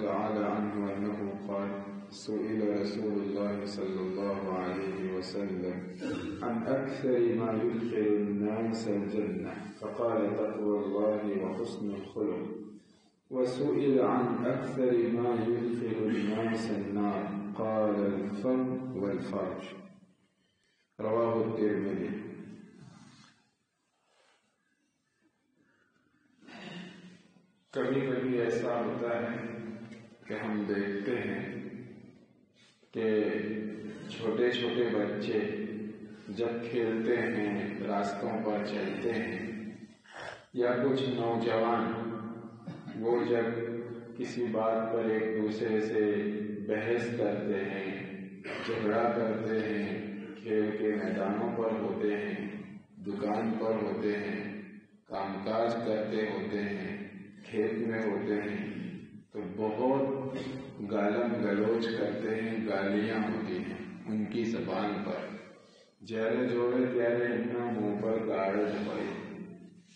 تعالى عنه أنه قال: سئل رسول الله صلى الله عليه وسلم عن أكثر ما يدخل الناس الجنة فقال: تقوى الله وحسن الخلق. وسئل عن أكثر ما يدخل الناس النار قال: الفم والفرج. رواه الترمذی۔ کبھی کبھی ایسا ہوتا ہے کہ ہم دیکھتے ہیں کہ چھوٹے چھوٹے بچے جب کھیلتے ہیں، راستوں پر چلتے ہیں، یا کچھ نوجوان وہ جب کسی بات پر ایک دوسرے سے بحث کرتے ہیں، جھگڑا کرتے ہیں، کھیل کے میدانوں پر ہوتے ہیں، دکان پر ہوتے ہیں، کام کاج کرتے ہوتے ہیں، کھیت میں ہوتے ہیں، تو بہت گالم گلوچ کرتے ہیں، گالیاں ہوتی ہیں ان کی زبان پر۔ جیرے جوڑے پیارے انہاں منہ پر گاڑے پڑے۔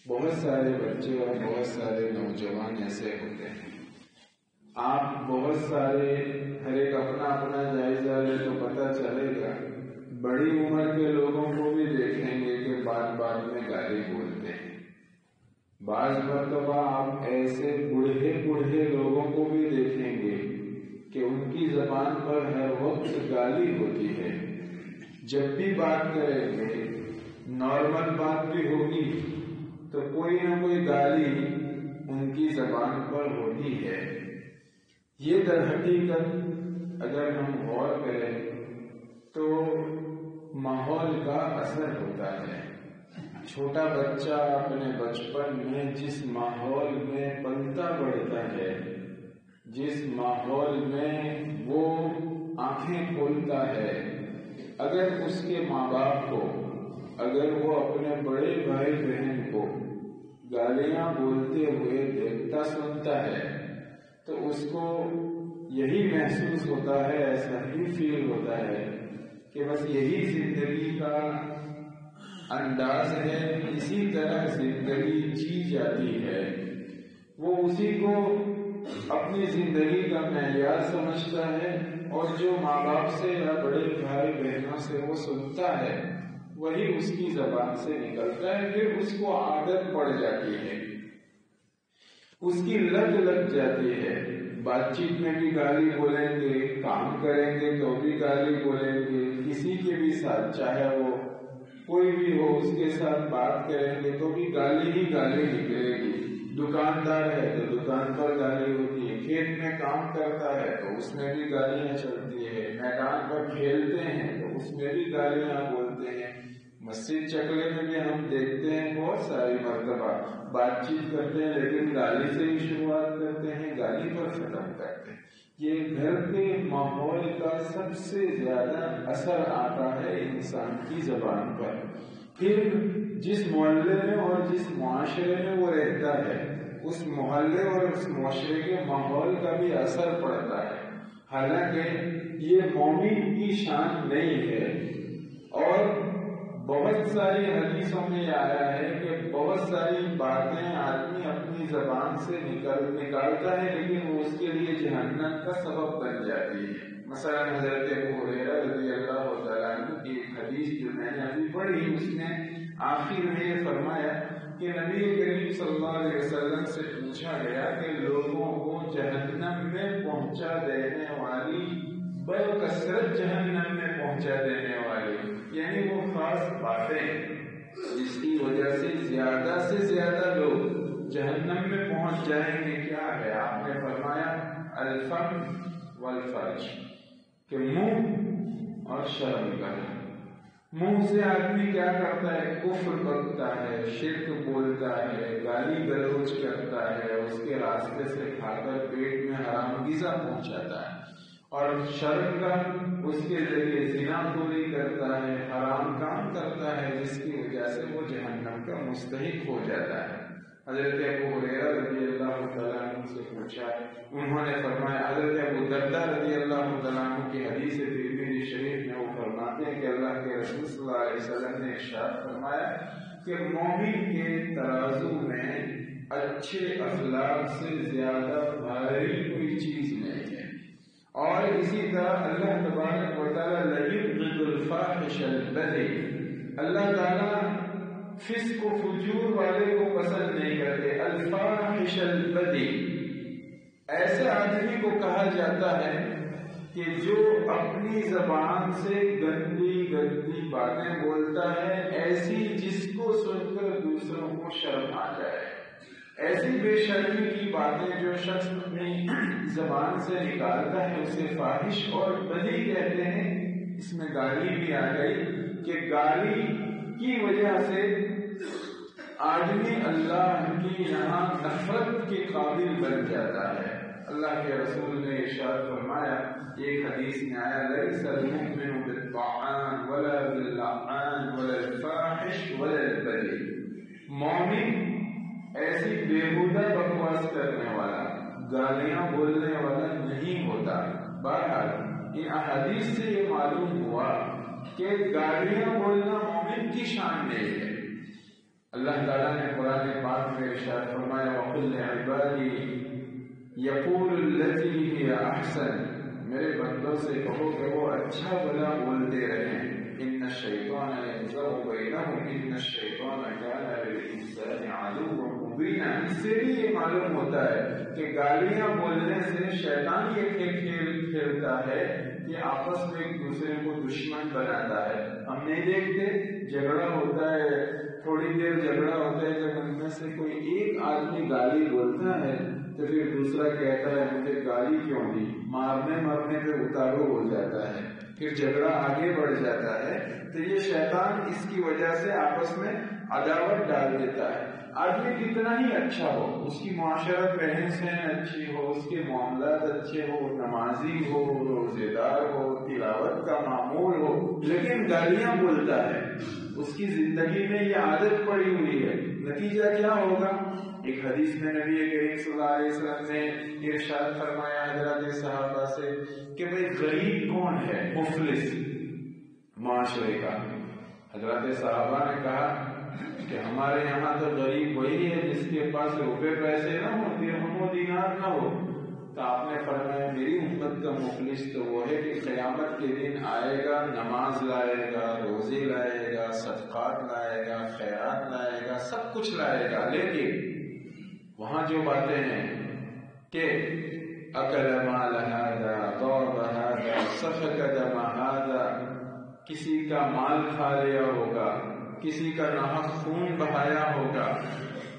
بہت سارے بچے اور بہت سارے نوجوان ایسے ہوتے ہیں۔ آپ بہت سارے ہر ایک اپنا اپنا جائزہ لے تو پتہ چلے گا، بڑی عمر کے لوگوں کو بھی دیکھیں گے کہ بات بات میں گالی بولتے ہیں۔ بعض مرتبہ آپ ایسے بوڑھے لوگوں کو بھی دیکھیں گے کہ ان کی زبان پر ہر وقت گالی ہوتی ہے۔ جب بھی بات کریں گے، نارمل بات بھی ہوگی تو کوئی نہ کوئی گالی ان کی زبان پر ہوتی ہے۔ یہ در حقیقت اگر ہم غور کریں تو ماحول کا اثر ہوتا ہے۔ چھوٹا بچہ اپنے بچپن میں جس ماحول میں پلتا بڑھتا ہے، جس ماحول میں وہ آنکھیں کھولتا ہے، اگر اس کے ماں باپ کو، اگر وہ اپنے بڑے بھائی بہن کو گالیاں بولتے ہوئے دیکھتا سنتا ہے تو اس کو یہی محسوس ہوتا ہے، ایسا ہی فیل ہوتا ہے کہ بس یہی زندگی کا انداز ہے، اسی طرح زندگی جی جاتی ہے۔ وہ اسی کو اپنی زندگی کا معیار سمجھتا ہے، اور جو ماں باپ سے یا بڑے بھائی بہنوں سے وہ سنتا ہے وہی اس کی زبان سے نکلتا ہے۔ پھر اس کو عادت پڑ جاتی ہے، اس کی لت لگ جاتی ہے۔ بات چیت میں بھی گالی بولیں گے، کام کریں گے تو بھی گالی بولیں گے، کسی کے بھی ساتھ چاہے وہ کوئی بھی ہو اس کے ساتھ بات کریں گے تو بھی گالی ہی گالی نکلے گی۔ دکاندار ہے تو دکان پر گالی ہوتی ہے، کھیت میں کام کرتا ہے تو اس میں بھی گالیاں چلتی ہے، میدان پر کھیلتے ہیں تو اس میں بھی گالیاں بولتے ہیں۔ مسجد چکلے میں بھی ہم دیکھتے ہیں بہت ساری مرتبہ بات چیت کرتے ہیں لیکن گالی سے ہی شروعات کرتے ہیں، گالی پر ختم کرتے ہیں۔ یہ گھر کے ماحول کا سب سے زیادہ اثر آتا ہے انسان کی زبان پر۔ پھر جس محلے میں اور جس معاشرے میں وہ رہتا ہے، اس محلے اور اس معاشرے کے ماحول کا بھی اثر پڑتا ہے۔ حالانکہ یہ مومن کی شان نہیں ہے، اور بہت ساری حدیثوں میں آیا ہے کہ بہت ساری باتیں آدمی اپنی زبان سے نکالتا ہے لیکن وہ اس کے لیے جہنم کا سبب بن جاتی ہے۔ مثلا حضرت ابو ہریرہ رضی اللہ تعالیٰ عنہ کی ایک حدیث جو میں نے ابھی پڑھی، اس میں آخر میں یہ فرمایا کہ نبی کریم صلی اللہ علیہ وسلم سے پوچھا گیا کہ لوگوں کو جہنم میں پہنچا دینے والی، بکثرت جہنم میں پہنچا دینے والی، یعنی وہ خاص باتیں جس کی وجہ سے زیادہ لوگ جہنم میں پہنچ جائیں گے، کیا ہے؟ آپ نے فرمایا الفم والفرج، کہ منہ اور شرم کا۔ منہ سے آدمی کیا کرتا ہے؟ کفر بکتا ہے، شرک بولتا ہے، گالی گلوچ کرتا ہے، اس کے راستے سے کھا کر پیٹ میں حرام غذا پہنچاتا ہے، اور شرم کا اس کے ذریعے زنا خوری کرتا ہے، حرام کام کرتا ہے، جس کی وجہ سے وہ جہنم کا مستحق ہو جاتا ہے۔ حضرت ابو ہریرہ رضی اللہ تعالیٰ عنہ سے پوچھا، انہوں نے فرمایا، حضرت ابو درداء رضی اللہ تعالیٰ عنہ کی حدیث ترمذی شریف میں وہ فرماتے ہیں کہ اللہ کے رسول صلی اللہ علیہ وسلم نے ارشاد فرمایا کہ مومن کے ترازو میں اچھے اخلاق سے زیادہ بھاری کوئی چیز نہیں ہے۔ اور اسی طرح اللہ تبارک و تعالیٰ لَيُبْغِضُ الْفَاحِشَ الْبَذِيءَ، اللہ تعالیٰ فسق و فجور والے کو پسند نہیں کرتے۔ الفاحش البذیء ایسے آدمی کو کہا جاتا ہے کہ جو اپنی زبان سے گندی گندی باتیں بولتا ہے، ایسی جس کو سن کر دوسروں کو شرم آ جائے۔ ایسی بے شرمی کی باتیں جو شخص اپنی زبان سے نکالتا ہے اسے فاحش اور بذیء کہتے ہیں۔ اس میں گالی بھی آ گئی کہ گالی کی وجہ سے آدمی اللہ کی یہاں نفرت کے قابل بن جاتا ہے۔ اللہ کے رسول نے ارشاد فرمایا، ایک حدیث میں آیا، لَيْسَ الْمُؤْمِنُ بِالطَّعَانِ وَلَا بِاللَّعَانِ وَلَا الْفَاحِشِ وَلَا الْبَذِيءِ، مومن ایسی بےہودہ بکواس کرنے والا، گالیاں بولنے والا نہیں ہوتا۔ بہرحال ان احادیث سے یہ معلوم ہوا کہ گالیاں بولنا مومن کی شان نہیں ہے۔ اللہ تعالیٰ نے قرآن پاک میں ارشاد فرمایا، وَقُلْ لِعِبَادِي يَقُولُ الَّتِي هِيَ أَحْسَنُ، میرے بندوں سے کہو کہ وہ اچھا بھلا بولتے رہیں۔ إِنَّ الشَّيْطَانَ يَنزَغُ بَيْنَهُمْ إِنَّ الشَّيْطَانَ كَانَ لِلْإِنسَانِ عَدُوًّا مُبِينًا۔ اس سے بھی یہ معلوم ہوتا ہے کہ گالیاں بولنے سے شیطان یہ کھیل کھیلتا ہے کہ آپس میں ایک دوسرے کو دشمن بناتا ہے۔ ہم نہیں دیکھتے جھگڑا ہوتا ہے، تھوڑی دیر جھگڑا ہوتا ہے، جب ان میں سے کوئی ایک آدمی گالی بولتا ہے تو پھر دوسرا کہتا ہے مجھے گالی کیوں دی، مارنے مرنے پہ اتارو ہو جاتا ہے، پھر جھگڑا آگے بڑھ جاتا ہے۔ تو یہ شیطان اس کی وجہ سے آپس میں عداوت ڈال دیتا ہے۔ آدمی کتنا ہی اچھا ہو، اس کی معاشرت رہن سہن اچھی ہو، اس کے معاملات اچھے ہو، نمازی ہو، روزے دار ہو، تلاوت کا معمول ہو، لیکن گالیاں بولتا ہے، اس کی زندگی میں یہ عادت پڑی ہوئی ہے، نتیجہ کیا ہوگا؟ ایک حدیث میں نبی کریم صلی اللہ علیہ وسلم نے ارشاد فرمایا حضرات صحابہ سے کہ بھئی غریب کون ہے؟ مفلس معاشرے کا۔ حضرات صحابہ نے کہا کہ ہمارے یہاں تو غریب وہی ہے جس کے پاس روپے پیسے نہ ہو، درہم و دینار نہ ہو۔ تو آپ نے فرمایا میری امت کا مفلس تو وہ ہے کہ قیامت کے دن آئے گا، نماز لائے گا، روزے لائے گا، صدقات لائے گا، خیرات لائے گا، سب کچھ لائے گا، لیکن وہاں جو باتیں ہیں کہ اکل مال ھذا، ضرب ھذا، سفک دم ھذا، کسی کا مال کھا لیا ہوگا، کسی کا ناحق خون بہایا ہوگا،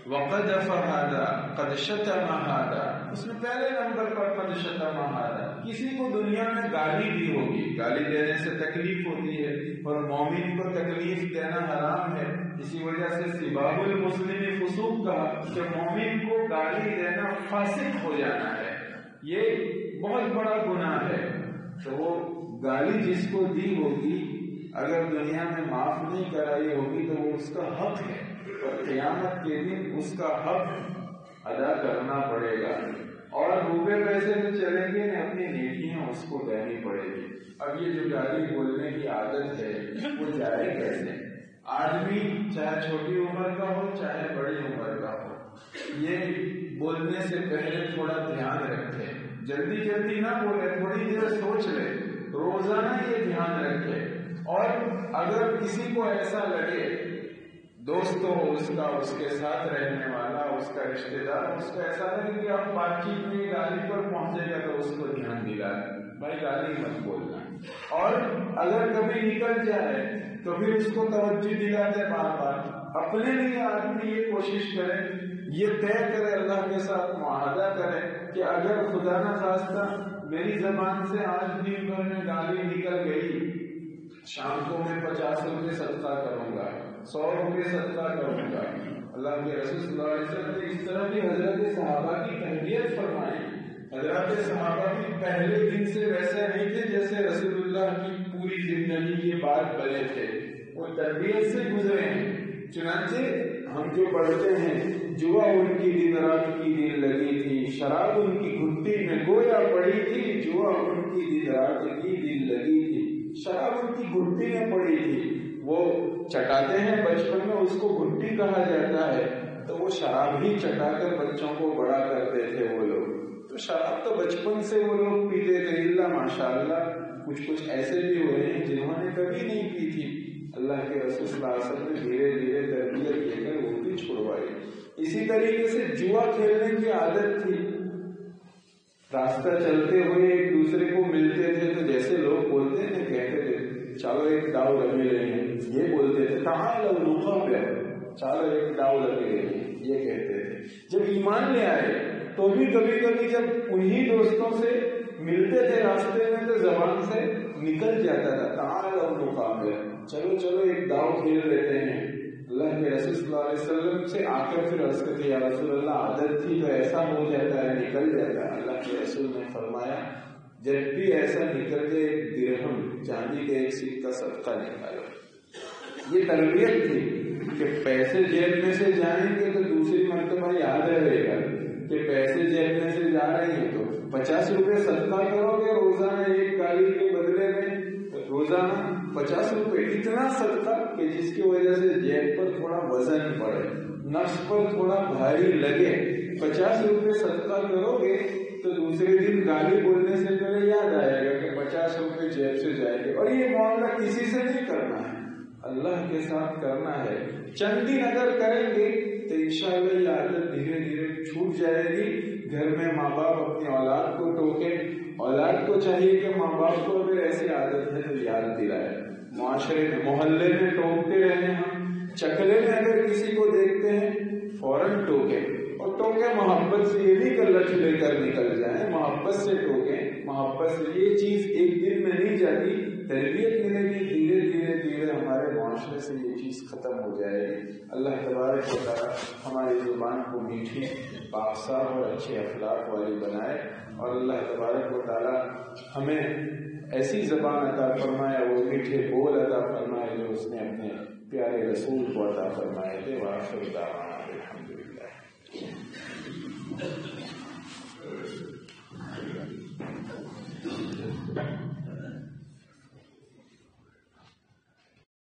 وقذف ھذا، قد شتم ھذا، اس میں پہلے نمبر پر قد شتم ھذا، کسی کو دنیا میں گالی دی ہوگی، گالی دینے سے تکلیف ہوتی ہے اور مومن کو تکلیف دینا حرام ہے، اسی وجہ سے سباب المسلم فسوق کہا کہ مومن کو گالی دینا فاسق ہو جانا ہے، یہ بہت بڑا گناہ ہے۔ تو وہ گالی جس کو دی ہوگی اگر دنیا میں معاف نہیں کرائی ہوگی تو وہ اس کا حق ہے، اور قیامت کے دن اس کا حق ادا کرنا پڑے گا، اور روپے پیسے تو چلیں گے نہ، اپنی نیکیاں اس کو دینی پڑے گی۔ اب یہ جو گالی بولنے کی عادت ہے وہ جائے کیسے؟ آدمی چاہے چھوٹی عمر کا ہو چاہے بڑی عمر کا ہو، یہ بولنے سے پہلے تھوڑا دھیان رکھے، جلدی جلدی نہ بولے، تھوڑی دیر سوچ لے، روزانہ یہ دھیان رکھے۔ اور اگر کسی کو ایسا لگے، دوست ہو اس کا، اس کے ساتھ رہنے والا، اس کا رشتہ دار، اس کو ایسا لگے کہ آپ بات چیت میں گالی پر پہنچے گا تو اس کو دھیان دلائے، بھائی گالی مت بولنا، اور اگر کبھی نکل جائے تو پھر اس کو توجہ دلاتے بار بار۔ اپنے لیے آدمی یہ کوشش کرے، یہ طے کرے، اللہ کے ساتھ معاہدہ کرے کہ اگر خدا نہ خواستہ میری زبان سے آج دن بھر میں گالی نکل گئی، شام کو میں 50 روپے صدقہ کروں گا، 100 روپے صدقہ کروں گا۔ اللہ کے رسول صلی اللہ علیہ وسلم نے اس طرح بھی حضرت صحابہ کی تربیت فرمائی۔ حضرت صحابہ بھی پہلے دن سے ویسے نہیں تھے جیسے رسول اللہ کی پوری زندگی کے بعد بنے تھے، وہ تربیت سے گزرے ہیں۔ چنانچہ ہم جو پڑھتے ہیں، جوا ان کی دن رات کی دن لگی تھی، شراب ان کی گھٹی میں گویا پڑی تھی، جوا ان کی دن رات کی دن لگی تھی، شراب ان کی گھٹی میں پڑی تھی۔ وہ چٹاتے ہیں بچپن میں، اس کو گھٹی کہا جاتا ہے، تو وہ شراب ہی چٹا کر بچوں کو بڑا کرتے تھے وہ لوگ. تو شراب تو بچپن سے وہ لوگ پیتے تھے. اللہ ماشاء اللہ کچھ ایسے بھی ہوئے ہیں جنہوں نے کبھی نہیں پی تھی. اللہ کے رسول صلی اللہ علیہ وسلم نے دھیرے دھیرے تربیت دے کر وہ بھی چھڑوائی. اسی طریقے سے جوا کھیلنے کی عادت تھی. راستہ چلتے ہوئے ایک دوسرے کو ملتے تھے تو جیسے لوگ بولتے ہیں کہتے تھے چلو ایک داؤ لگے لیں گے, یہ بولتے تھے تعالوا نقامر, چلو ایک داؤ لگے لیں گے, یہ کہتے تھے. جب ایمان لے آئے تو بھی کبھی کبھی جب انہی دوستوں سے ملتے تھے راستے میں تو زبان سے نکل جاتا تھا تعالوا نقامر, چلو چلو ایک داؤ کھیل لیتے ہیں. اللہ کے رسول صلی اللہ علیہ وسلم سے آ کر پھر عرض کرتے یا رسول اللہ عادت تھی تو ایسا ہو جاتا ہے, نکل جاتا ہے. اللہ کے رسول نے فرمایا جب بھی ایسا نکل جائے ایک درہم چاندی کے ایک سکہ صدقہ نکالو. یہ تربیت تھی کہ پیسے جیب میں سے جائیں گے تو دوسری مرتبہ یاد رہے گا کہ پیسے جیب میں سے جا رہے ہیں تو 50 روپے صدقہ کرو گے روزانہ ایک گالی کے بدلے میں, روزانہ 50 روپے, اتنا صدقہ کہ جس کی وجہ سے جیب پر تھوڑا وزن پڑے, نفس پر تھوڑا بھاری لگے. 50 روپے صدقہ کرو گے تو دوسرے دن گالی بولنے سے پہلے یاد آئے گا کہ 50 روپے جیب سے جائے گے. اور یہ معاملہ کسی سے نہیں کرنا ہے, اللہ کے ساتھ کرنا ہے. چند دن اگر کریں گے تو انشاءاللہ یہ عادت دھیرے دھیرے چھوٹ جائے گی. گھر میں ماں باپ اپنی اولاد کو ٹوکے, اولاد کو چاہیے کہ ماں باپ کو اگر ایسی عادت ہے تو یاد دلائے. معاشرے میں محلے میں ٹوکتے رہے ہم, چکلے میں اگر کسی کو دیکھتے ہیں فوراً ٹوکے, اور ٹوکے محبت سے, یہ بھی کلچ لے کر نکل جائیں, محبت سے ٹوکیں, محبت سے. یہ چیز ایک دن میں نہیں جاتی, تربیت ملے گی, دھیرے دھیرے دھیرے ہمارے معاشرے سے یہ چیز ختم ہو جائے گی. اللہ تبارک و تعالیٰ ہماری زبان کو میٹھی, پاکصاف اور اچھے اخلاق والی بنائے, اور اللہ تبارک و تعالیٰ ہمیں ایسی زبان عطا فرمائے, وہ میٹھے بول عطا فرمائے جو اس نے اپنے پیارے رسول کو عطا فرمائے تھے. وآخر دعوانا